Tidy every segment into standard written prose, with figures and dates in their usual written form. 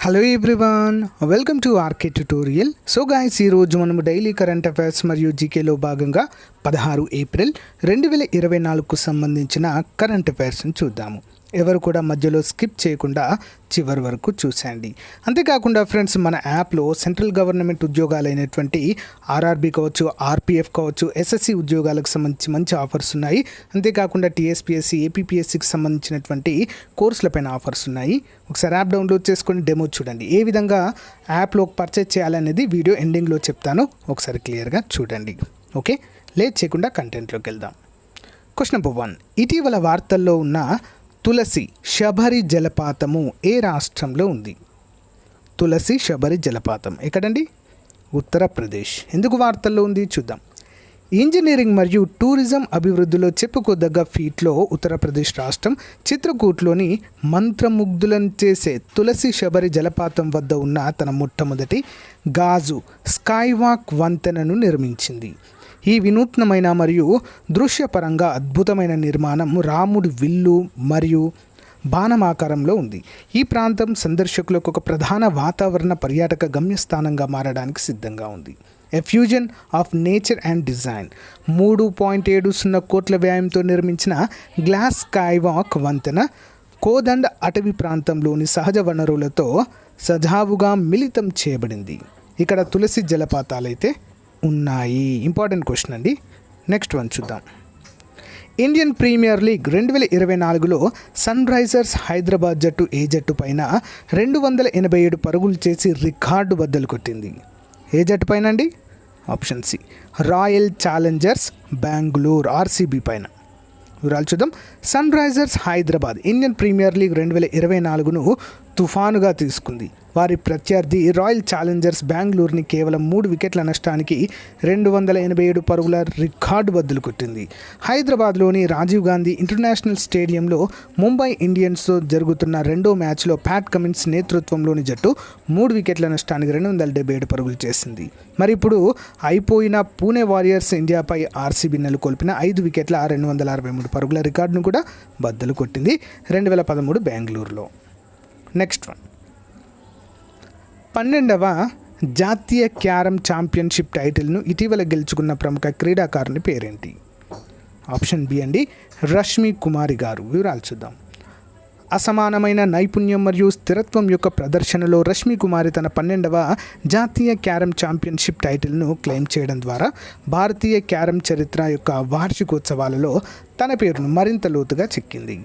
Hello everyone, welcome to RK tutorial. So guys, ఈరోజు మనము daily current affairs మరియు జీకేలో భాగంగా 16 ఏప్రిల్ 2024కు సంబంధించిన కరెంట్ అఫైర్స్ని చూద్దాము. ఎవరు కూడా మధ్యలో స్కిప్ చేయకుండా చివరి వరకు చూసేయండి. అంతేకాకుండా ఫ్రెండ్స్, మన యాప్లో సెంట్రల్ గవర్నమెంట్ ఉద్యోగాలైనటువంటి ఆర్ఆర్బీ కావచ్చు, ఆర్పిఎఫ్ కావచ్చు, ఎస్ఎస్సి ఉద్యోగాలకు సంబంధించి మంచి ఆఫర్స్ ఉన్నాయి. అంతేకాకుండా టీఎస్పీఎస్సీ, ఏపీపీఎస్సీకి సంబంధించినటువంటి కోర్సులపైన ఆఫర్స్ ఉన్నాయి. ఒకసారి యాప్ డౌన్లోడ్ చేసుకొని డెమో చూడండి. ఏ విధంగా యాప్లో పర్చేజ్ చేయాలనేది వీడియో ఎండింగ్లో చెప్తాను, ఒకసారి క్లియర్గా చూడండి. ఓకే, లేట్ చేయకుండా కంటెంట్లోకి వెళ్దాం. క్వశ్చన్ నెంబర్ 1, ఇటీవల వార్తల్లో ఉన్న తులసి శబరి జలపాతము ఏ రాష్ట్రంలో ఉంది? తులసి శబరి జలపాతం ఎక్కడండి? ఉత్తరప్రదేశ్. ఎందుకు వార్తల్లో ఉంది చూద్దాం. ఇంజనీరింగ్ మరియు టూరిజం అభివృద్ధిలో చెప్పుకోదగ్గ ఫీట్లో ఉత్తరప్రదేశ్ రాష్ట్రం చిత్రకూట్లోని మంత్రముగ్ధులను చేసే తులసి శబరి జలపాతం వద్ద ఉన్న తన మొట్టమొదటి గాజు స్కైవాక్ వంతెనను నిర్మించింది. ఈ వినూత్నమైన మరియు దృశ్యపరంగా అద్భుతమైన నిర్మాణం రాముడి విల్లు మరియు బాణమాకారంలో ఉంది. ఈ ప్రాంతం సందర్శకులకు ఒక ప్రధాన వాతావరణ పర్యాటక గమ్యస్థానంగా మారడానికి సిద్ధంగా ఉంది. ఎ fusion of nature and design. 3.70 కోట్ల వ్యయంతో నిర్మించిన గ్లాస్ స్కైవాక్ వంతెన కోదండ అటవీ ప్రాంతంలోని సహజ వనరులతో సజావుగా మిళితం చేయబడింది. ఇక్కడ తులసి జలపాతాలైతే ఉన్నాయి. ఇంపార్టెంట్ క్వశ్చన్ అండి. నెక్స్ట్ వన్ చూద్దాం. ఇండియన్ ప్రీమియర్ లీగ్ 2024లో సన్ రైజర్స్ హైదరాబాద్ జట్టు ఏ జట్టు పైన 287 పరుగులు చేసి రికార్డు బద్దలు కొట్టింది? ఏ జట్టు పైన అండి? Option C, Royal Challengers Bengaluru RCB పైన. వివరాలు చూద్దాం. Sunrisers Hyderabad Indian Premier League 2024ను తుఫానుగా తీసుకుంది. వారి ప్రత్యర్థి రాయల్ ఛాలెంజర్స్ బెంగళూరుని కేవలం 3 వికెట్ల నష్టానికి 287 పరుగుల రికార్డు బద్దలు కొట్టింది. హైదరాబాద్లోని రాజీవ్ గాంధీ ఇంటర్నేషనల్ స్టేడియంలో ముంబై ఇండియన్స్తో జరుగుతున్న రెండో మ్యాచ్లో ప్యాట్ కమిన్స్ నేతృత్వంలోని జట్టు 3 వికెట్ల నష్టానికి 277 పరుగులు చేసింది. మరి ఇప్పుడు అయిపోయిన పూణే వారియర్స్ ఇండియాపై ఆర్సీబీ నెలకొల్పిన 5 వికెట్ల 263 పరుగుల రికార్డును కూడా బద్దలు కొట్టింది 2013 బెంగళూరులో. నెక్స్ట్ వన్, 12వ జాతీయ క్యారమ్ ఛాంపియన్షిప్ టైటిల్ను ఇటీవల గెలుచుకున్న ప్రముఖ క్రీడాకారుని పేరేంటి? ఆప్షన్ బి అండి, రష్మి కుమారి గారు. వివరాలు చూద్దాం. అసమానమైన నైపుణ్యం మరియు స్థిరత్వం యొక్క ప్రదర్శనలో రష్మి కుమారి తన 12వ జాతీయ క్యారమ్ ఛాంపియన్షిప్ టైటిల్ను క్లెయిమ్ చేయడం ద్వారా భారతీయ క్యారమ్ చరిత్ర యొక్క వార్షికోత్సవాలలో తన పేరును మరింత లోతుగా చెక్కింది.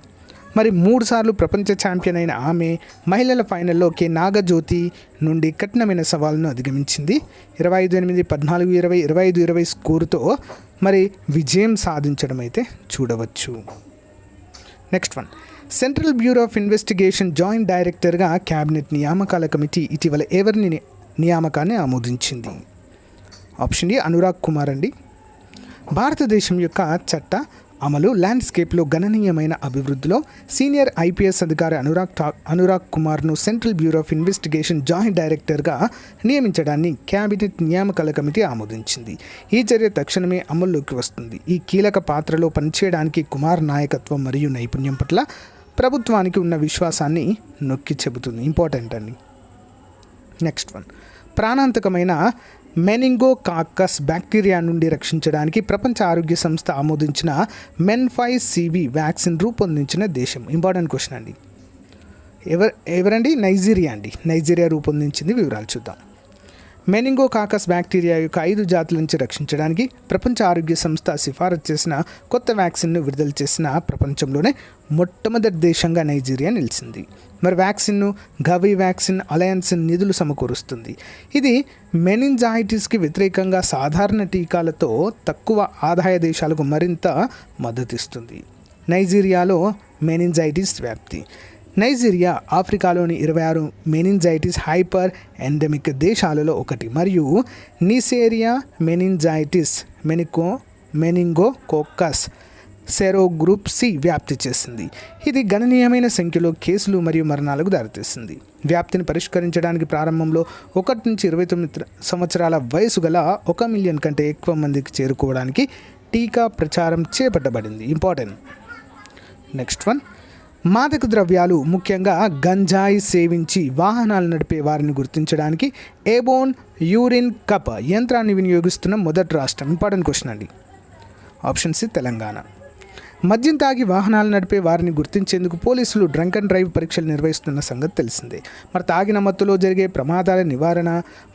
మరి 3 సార్లు ప్రపంచ ఛాంపియన్ అయిన ఆమె మహిళల ఫైనల్లో కె నాగజ్యోతి నుండి కఠినమైన సవాలును అధిగమించింది. 25-8, 14-20, 25-20 స్కోరుతో మరి విజయం సాధించడం అయితే చూడవచ్చు. Next one, central Bureau of Investigation joint డైరెక్టర్గా క్యాబినెట్ నియామకాల కమిటీ ఇటీవల ఎవరిని నియామకాన్ని ఆమోదించింది? ఆప్షన్ డి, అనురాగ్ కుమార్ అండి. భారతదేశం యొక్క చట్ట అమలు ల్యాండ్స్కేప్లో గణనీయమైన అభివృద్ధిలో సీనియర్ ఐపీఎస్ అధికారి అనురాగ్ కుమార్ను Central Bureau of Investigation joint డైరెక్టర్గా నియమించడాన్ని క్యాబినెట్ నియామకాల కమిటీ ఆమోదించింది. ఈ చర్య తక్షణమే అమల్లోకి వస్తుంది. ఈ కీలక పాత్రలో పనిచేయడానికి కుమార్ నాయకత్వం మరియు నైపుణ్యం పట్ల ప్రభుత్వానికి ఉన్న విశ్వాసాన్ని నొక్కి చెబుతుంది. ఇంపార్టెంట్ అండి. నెక్స్ట్ వన్, ప్రాణాంతకమైన మెనింగోకాకస్ బ్యాక్టీరియా నుండి రక్షించడానికి ప్రపంచ ఆరోగ్య సంస్థ ఆమోదించిన MEN5CV వ్యాక్సిన్ రూపొందించిన దేశం? ఇంపార్టెంట్ క్వశ్చన్ అండి. ఎవరండి? నైజీరియా అండి. నైజీరియా రూపొందించింది. వివరాలు చూద్దాం. మెనింగోకాకస్ బ్యాక్టీరియా యొక్క 5 జాతుల నుంచి రక్షించడానికి ప్రపంచ ఆరోగ్య సంస్థ సిఫారసు చేసిన కొత్త వ్యాక్సిన్ను విడుదల చేసిన ప్రపంచంలోనే మొట్టమొదటి దేశంగా నైజీరియా నిలిచింది. మరి వ్యాక్సిన్ను గవి వ్యాక్సిన్ అలయన్స్ నిధులు సమకూరుస్తుంది. ఇది మెనింజైటిస్కి వ్యతిరేకంగా సాధారణ టీకాలతో తక్కువ ఆదాయ దేశాలకు మరింత మద్దతిస్తుంది. నైజీరియాలో మెనింజైటిస్ వ్యాప్తి. నైజీరియా ఆఫ్రికాలోని 26 మెనింజైటిస్ హైపర్ ఎండమిక్ దేశాలలో ఒకటి మరియు నిసేరియా మెనింజైటిస్ మెనింగోకోకస్ సెరోగ్రూప్ సి వ్యాప్తి చేసింది. ఇది గణనీయమైన సంఖ్యలో కేసులు మరియు మరణాలకు దారితీస్తుంది. వ్యాప్తిని పరిష్కరించడానికి ప్రారంభంలో 1 నుంచి 29 సంవత్సరాల వయసు గల 1 మిలియన్ కంటే ఎక్కువ మందికి చేరుకోవడానికి టీకా ప్రచారం చేపట్టబడింది. ఇంపార్టెంట్. నెక్స్ట్ వన్, మాదక ద్రవ్యాలు ముఖ్యంగా గంజాయి సేవించి వాహనాలు నడిపే వారిని గుర్తించడానికి ఏబోన్ యూరిన్ కప్ యంత్రాన్ని వినియోగిస్తున్న మొదటి రాష్ట్రం. ఇంపార్టెంట్ క్వశ్చన్ అండి. Option C Telangana. మద్యం తాగి వాహనాలు నడిపే వారిని గుర్తించేందుకు పోలీసులు డ్రంక్ అండ్ డ్రైవ్ పరీక్షలు నిర్వహిస్తున్న సంగతి తెలిసిందే. మరి తాగిన మత్తులో జరిగే ప్రమాదాల నివారణ,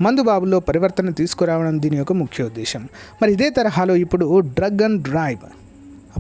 మందుబాబుల్లో పరివర్తన తీసుకురావడం దీని యొక్క ముఖ్య ఉద్దేశం. మరి ఇదే తరహాలో ఇప్పుడు డ్రగ్ అండ్ డ్రైవ్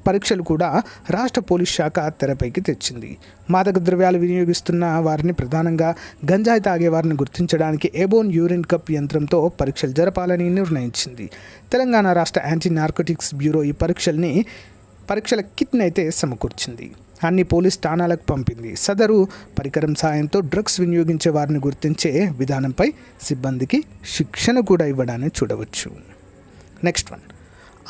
పరీక్షలు కూడా రాష్ట్ర పోలీస్ శాఖ తెరపైకి తెచ్చింది. మాదక ద్రవ్యాలు వినియోగిస్తున్న వారిని, ప్రధానంగా గంజాయి తాగే వారిని గుర్తించడానికి ఏబోన్ యూరిన్ కప్ యంత్రంతో పరీక్షలు జరపాలని నిర్ణయించింది. తెలంగాణ రాష్ట్ర యాంటీ నార్కోటిక్స్ బ్యూరో ఈ పరీక్షల కిట్ని అయితే సమకూర్చింది. అన్ని పోలీస్ ఠాణాలకు పంపింది. సదరు పరికరం సాయంతో డ్రగ్స్ వినియోగించే వారిని గుర్తించే విధానంపై సిబ్బందికి శిక్షణ కూడా ఇవ్వడాన్ని చూడవచ్చు. Next one.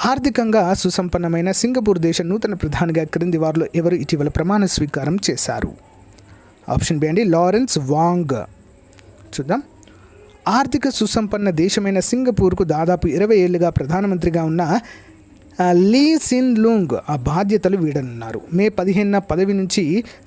ఆర్థికంగా సుసంపన్నమైన సింగపూర్ దేశ నూతన ప్రధానిగా క్రింది వారిలో ఎవరు ఇటీవల ప్రమాణ స్వీకారం చేశారు? ఆప్షన్ బి అండి లారెన్స్ వాంగ్. చూద్దాం. ఆర్థిక సుసంపన్న దేశమైన సింగపూర్కు దాదాపు 20 ఏళ్లుగా ప్రధానమంత్రిగా ఉన్న లీ సిన్ లూంగ్ ఆ బాధ్యతలు వీడనున్నారు. మే 15న పదవి నుంచి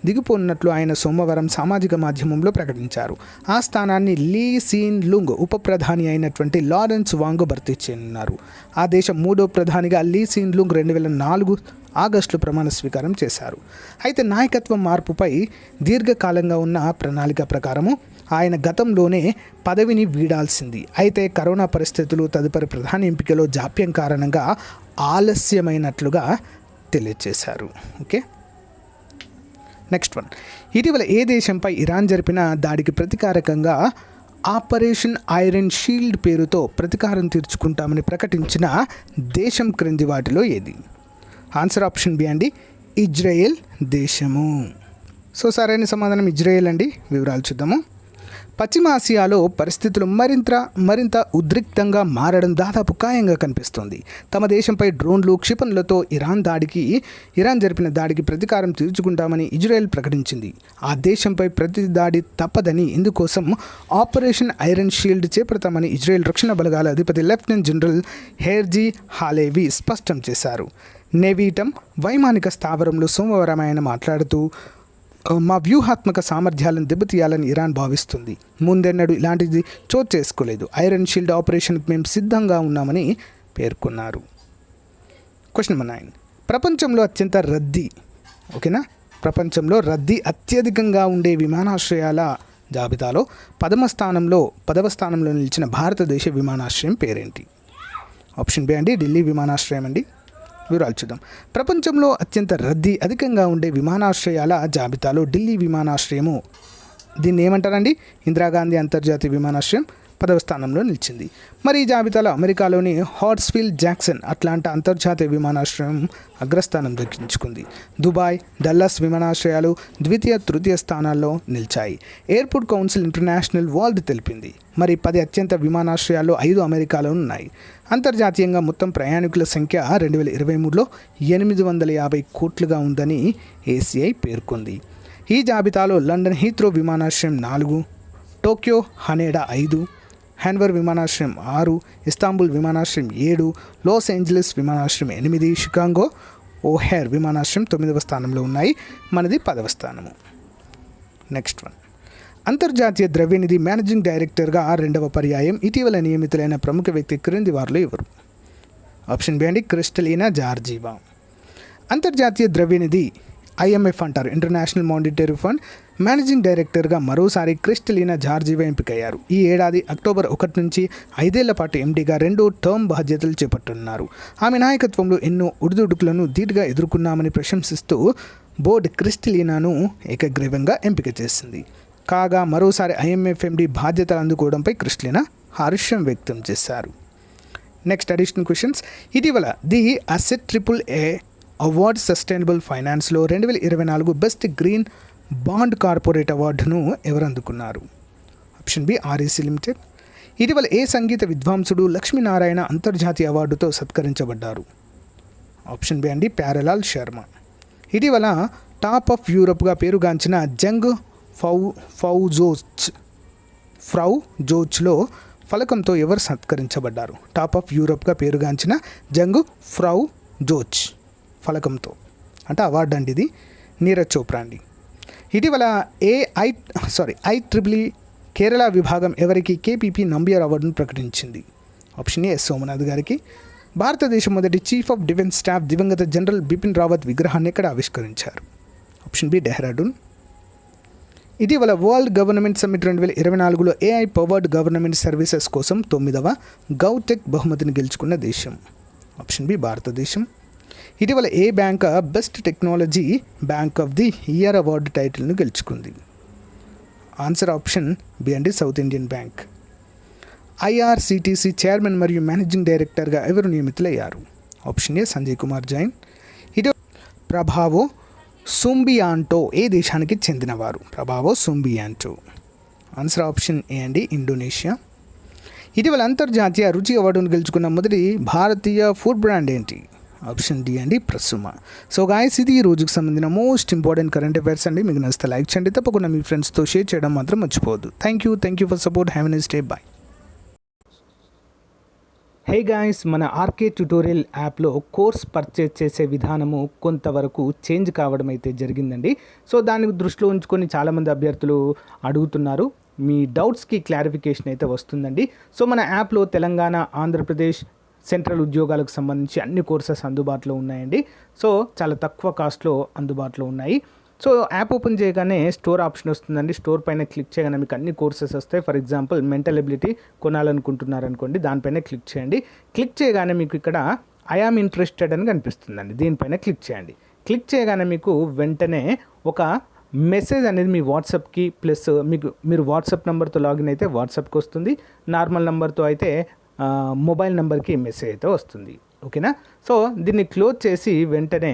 దిగిపోనున్నట్లు ఆయన సోమవారం సామాజిక మాధ్యమంలో ప్రకటించారు. ఆ స్థానాన్ని లీ సిన్ లూంగ్ ఉప ప్రధాని అయినటువంటి లారెన్స్ వాంగ్ భర్తీ చేయనున్నారు. ఆ దేశం మూడో ప్రధానిగా లీ సిన్ లూంగ్ 2004 ఆగస్టులో ప్రమాణ స్వీకారం చేశారు. అయితే నాయకత్వ మార్పుపై దీర్ఘకాలంగా ఉన్న ప్రణాళిక ప్రకారము ఆయన గతంలోనే పదవిని వీడాల్సింది. అయితే కరోనా పరిస్థితులు తదుపరి ప్రధాని ఎంపికలో జాప్యం కారణంగా ఆలస్యమైనట్లుగా తెలియజేశారు. ఓకే. Next one. ఇటీవల ఏ దేశంపై ఇరాన్ జరిపిన దాడికి ప్రతీకారకంగా ఆపరేషన్ ఐరన్ షీల్డ్ పేరుతో ప్రతీకారం తీర్చుకుంటామని ప్రకటించిన దేశం క్రింది వాటిలో ఏది? ఆన్సర్ ఆప్షన్ బి అండి ఇజ్రాయెల్ దేశము. సో సరైన సమాధానం ఇజ్రాయెల్ అండి. వివరాలు చూద్దాము. పశ్చిమ ఆసియాలో పరిస్థితులు మరింత ఉద్రిక్తంగా మారడం దాదాపు ఖాయంగా కనిపిస్తోంది. తమ దేశంపై డ్రోన్లు, క్షిపణులతో ఇరాన్ జరిపిన దాడికి ప్రతీకారం తీర్చుకుంటామని ఇజ్రాయెల్ ప్రకటించింది. ఆ దేశంపై ప్రతి దాడి తప్పదని, ఇందుకోసం ఆపరేషన్ ఐరన్ షీల్డ్ చేపడతామని ఇజ్రాయెల్ రక్షణ బలగాల అధిపతి లెఫ్టినెంట్ జనరల్ హెర్జీ హాలేవి స్పష్టం చేశారు. నెవీటం వైమానిక స్థావరంలో సోమవారం ఆయన మాట్లాడుతూ, మా వ్యూహాత్మక సామర్థ్యాలను దెబ్బతీయాలని ఇరాన్ భావిస్తుంది. ముందెన్నడూ ఇలాంటిది చోటు చేసుకోలేదు. ఐరన్ షీల్డ్ ఆపరేషన్కి మేము సిద్ధంగా ఉన్నామని పేర్కొన్నారు. Question number 9. ప్రపంచంలో రద్దీ అత్యధికంగా ఉండే విమానాశ్రయాల జాబితాలో 10వ స్థానంలో నిలిచిన భారతదేశ విమానాశ్రయం పేరేంటి? ఆప్షన్ బి అండి ఢిల్లీ విమానాశ్రయం అండి. వివరాలు చూద్దాం. ప్రపంచంలో అత్యంత రద్దీ అధికంగా ఉండే విమానాశ్రయాల జాబితాలో ఢిల్లీ విమానాశ్రయము, దీన్ని ఏమంటారండి? ఇందిరాగాంధీ అంతర్జాతీయ విమానాశ్రయం 10వ స్థానంలో నిలిచింది. మరి ఈ జాబితాలో అమెరికాలోని హార్ట్స్ఫీల్ జాక్సన్ అట్లాంటా అంతర్జాతీయ విమానాశ్రయం అగ్రస్థానం దక్కించుకుంది. దుబాయ్, డల్లాస్ విమానాశ్రయాలు ద్వితీయ, తృతీయ స్థానాల్లో నిలిచాయి. ఎయిర్పోర్ట్ కౌన్సిల్ ఇంటర్నేషనల్ వరల్డ్ తెలిపింది. మరి 10 అత్యంత విమానాశ్రయాల్లో 5 అమెరికాలో ఉన్నాయి. అంతర్జాతీయంగా మొత్తం ప్రయాణికుల సంఖ్య 2023లో 850 కోట్లుగా ఉందని ACI పేర్కొంది. ఈ జాబితాలో లండన్ హీత్రో విమానాశ్రయం 4, టోక్యో హనేడా 5, హ్యాన్వర్ విమానాశ్రయం 6, ఇస్తాంబుల్ విమానాశ్రయం 7, లాస్ ఏంజలస్ విమానాశ్రయం 8, షికాగో ఓహెర్ విమానాశ్రయం 9వ స్థానంలో ఉన్నాయి. మనది 10వ స్థానము. Next one. అంతర్జాతీయ ద్రవ్యనిధి మేనేజింగ్ డైరెక్టర్గా 2వ పర్యాయం ఇటీవల నియమితులైన ప్రముఖ వ్యక్తి క్రింది వారిలో ఎవరు? ఆప్షన్ బి అండి క్రిస్టలీనా జార్జీవా. అంతర్జాతీయ ద్రవ్యనిధి IMF అంటారు, ఇంటర్నేషనల్ మానిటరీ ఫండ్ మేనేజింగ్ డైరెక్టర్గా మరోసారి క్రిస్టలీనా జార్జీవా ఎంపికయ్యారు. ఈ ఏడాది అక్టోబర్ 1 నుంచి 5 ఏళ్ల పాటు ఎండీగా 2వ టర్మ్ బాధ్యతలు చేపట్టున్నారు. ఆమె నాయకత్వంలో ఎన్నో ఒడిదుడుకులను ధీటుగా ఎదుర్కొన్నామని ప్రశంసిస్తూ బోర్డు క్రిస్టలీనాను ఏకగ్రీవంగా ఎంపిక చేసింది. కాగా మరోసారి IMF MD బాధ్యతలు అందుకోవడంపై క్రిస్టలీనా హర్షం వ్యక్తం చేశారు. Next additional questions. ఇటీవల the asset AAA award sustainable ఫైనాన్స్లో 2024 బెస్ట్ గ్రీన్ బాండ్ కార్పొరేట్ అవార్డును ఎవరు అందుకున్నారు? Option B REC limited. ఇటీవల ఏ సంగీత విద్వాంసుడు లక్ష్మీనారాయణ అంతర్జాతీయ అవార్డుతో సత్కరించబడ్డారు? ఆప్షన్ బి అండి ప్యారలాల్ శర్మ. ఇటీవల టాప్ ఆఫ్ యూరప్గా పేరుగాంచిన జంగ్ ఫ్రౌజోచ్లో ఫలకంతో ఎవరు సత్కరించబడ్డారు? టాప్ ఆఫ్ యూరప్గా పేరుగాంచిన జంగ్ ఫ్రౌజోచ్ ఫలకంతో, అంటే అవార్డు అండి ఇది. నీరజ్ చోప్రా అండి. ఇటీవల IEEE కేరళ విభాగం ఎవరికి KPP నంబియార్ అవార్డును ప్రకటించింది? ఆప్షన్ ఏ సోమనాథ్ గారికి. భారతదేశం మొదటి చీఫ్ ఆఫ్ డిఫెన్స్ స్టాఫ్ దివంగత జనరల్ బిపిన్ రావత్ విగ్రహాన్ని ఎక్కడ ఆవిష్కరించారు? Option B Dehradun. ఇటీవల వరల్డ్ గవర్నమెంట్ సమ్మిట్ 2024లో AI పవర్డ్ గవర్నమెంట్ సర్వీసెస్ కోసం 9వ గౌటెక్ బహుమతిని గెలుచుకున్న దేశం? ఆప్షన్ బి భారతదేశం. ఇటీవల ఏ bank best technology bank of the year award టైటిల్ను గెలుచుకుంది? ఆన్సర్ ఆప్షన్ బి అండి, South Indian Bank. IRCTC chairman మరియు మేనేజింగ్ డైరెక్టర్గా ఎవరు నియమితులయ్యారు? Option A Sanjay Kumar Jain. ఇటీవల ప్రభావో సుంబియాంటో ఏ దేశానికి చెందినవారు? ప్రభావో సుంబియాంటో. ఆన్సర్ ఆప్షన్ ఏ అండి, ఇండోనేషియా. ఇటీవల అంతర్జాతీయ రుచి అవార్డును గెలుచుకున్న మొదటి భారతీయ ఫుడ్ బ్రాండ్ ఏంటి? ఆప్షన్ డి అండి, ప్రసుమ. సో గాయస్, ఇది ఈ రోజుకి సంబంధించిన మోస్ట్ ఇంపార్టెంట్ కరెంట్ అఫైర్స్ అండి. మీకు నచ్చితే లైక్ చేయండి, తప్పకుండా మీ ఫ్రెండ్స్తో షేర్ చేయడం మాత్రం మర్చిపోవద్దు. Thank you for support. Have a nice day. Bye. Hey guys, మన ఆర్కే ట్యుటోరియల్ యాప్లో కోర్స్ పర్చేజ్ చేసే విధానము కొంతవరకు చేంజ్ కావడం అయితే జరిగిందండి. సో దాన్ని దృష్టిలో ఉంచుకొని చాలామంది అభ్యర్థులు అడుగుతున్నారు. మీ డౌట్స్కి క్లారిఫికేషన్ అయితే వస్తుందండి. సో మన యాప్లో తెలంగాణ, ఆంధ్రప్రదేశ్, సెంట్రల్ ఉద్యోగాలకు సంబంధించి అన్ని కోర్సెస్ అందుబాటులో ఉన్నాయండి. సో చాలా తక్కువ కాస్ట్లో అందుబాటులో ఉన్నాయి. సో యాప్ ఓపెన్ చేయగానే స్టోర్ ఆప్షన్ వస్తుందండి. స్టోర్ పైన క్లిక్ చేయగానే మీకు అన్ని కోర్సెస్ వస్తాయి. ఫర్ ఎగ్జాంపుల్ మెంటల్ ఎబిలిటీ కొనాలనుకుంటున్నారనుకోండి, దానిపైన క్లిక్ చేయండి. క్లిక్ చేయగానే మీకు ఇక్కడ ఐ యామ్ ఇంట్రెస్టెడ్ అని కనిపిస్తుందండి. దీనిపైన క్లిక్ చేయండి. క్లిక్ చేయగానే మీకు వెంటనే ఒక మెసేజ్ అనేది మీ వాట్సాప్కి ప్లస్ మీరు వాట్సాప్ నెంబర్తో లాగిన్ అయితే వాట్సాప్కి వస్తుంది. నార్మల్ నెంబర్తో అయితే మొబైల్ నెంబర్కి మెసేజ్ అయితే వస్తుంది. ఓకేనా? సో దీన్ని క్లోజ్ చేసి వెంటనే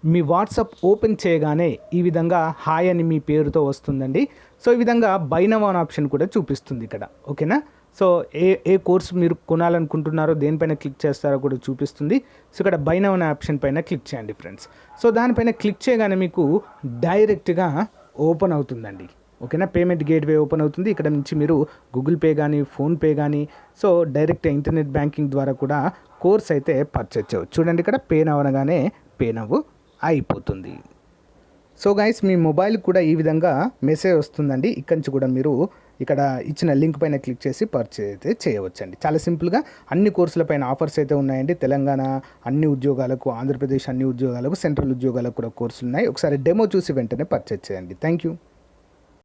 మీ వాట్సాప్ ఓపెన్ చేయగానే ఈ విధంగా హాయ్ అని మీ పేరుతో వస్తుందండి. సో ఈ విధంగా బై నౌ అనే ఆప్షన్ కూడా చూపిస్తుంది ఇక్కడ. ఓకేనా? సో ఏ కోర్స్ మీరు కొనాలనుకుంటున్నారో దేనిపైన క్లిక్ చేస్తారో కూడా చూపిస్తుంది. సో ఇక్కడ బై నౌ అనే ఆప్షన్ పైన క్లిక్ చేయండి ఫ్రెండ్స్. సో దానిపైన క్లిక్ చేయగానే మీకు డైరెక్ట్గా ఓపెన్ అవుతుందండి. ఓకేనా? పేమెంట్ గేట్వే ఓపెన్ అవుతుంది. ఇక్కడ నుంచి మీరు గూగుల్ పే కానీ, ఫోన్పే కానీ, సో డైరెక్ట్ ఇంటర్నెట్ బ్యాంకింగ్ ద్వారా కూడా కోర్స్ అయితే పర్చేజ్ చేయవచ్చు. చూడండి, ఇక్కడ పే నౌ అనగానే పే నౌ అయిపోతుంది. సో గైస్, మీ మొబైల్ కూడా ఈ విధంగా మెసేజ్ వస్తుందండి. ఇక్కడి నుంచి కూడా మీరు ఇక్కడ ఇచ్చిన లింక్ పైన క్లిక్ చేసి పర్చేజ్ అయితే చేయవచ్చండి. చాలా సింపుల్గా అన్ని కోర్సులపైన ఆఫర్స్ అయితే ఉన్నాయండి. తెలంగాణ అన్ని ఉద్యోగాలకు, ఆంధ్రప్రదేశ్ అన్ని ఉద్యోగాలకు, సెంట్రల్ ఉద్యోగాలకు కూడా కోర్సులు ఉన్నాయి. ఒకసారి డెమో చూసి వెంటనే పర్చేజ్ చేయండి. Thank you.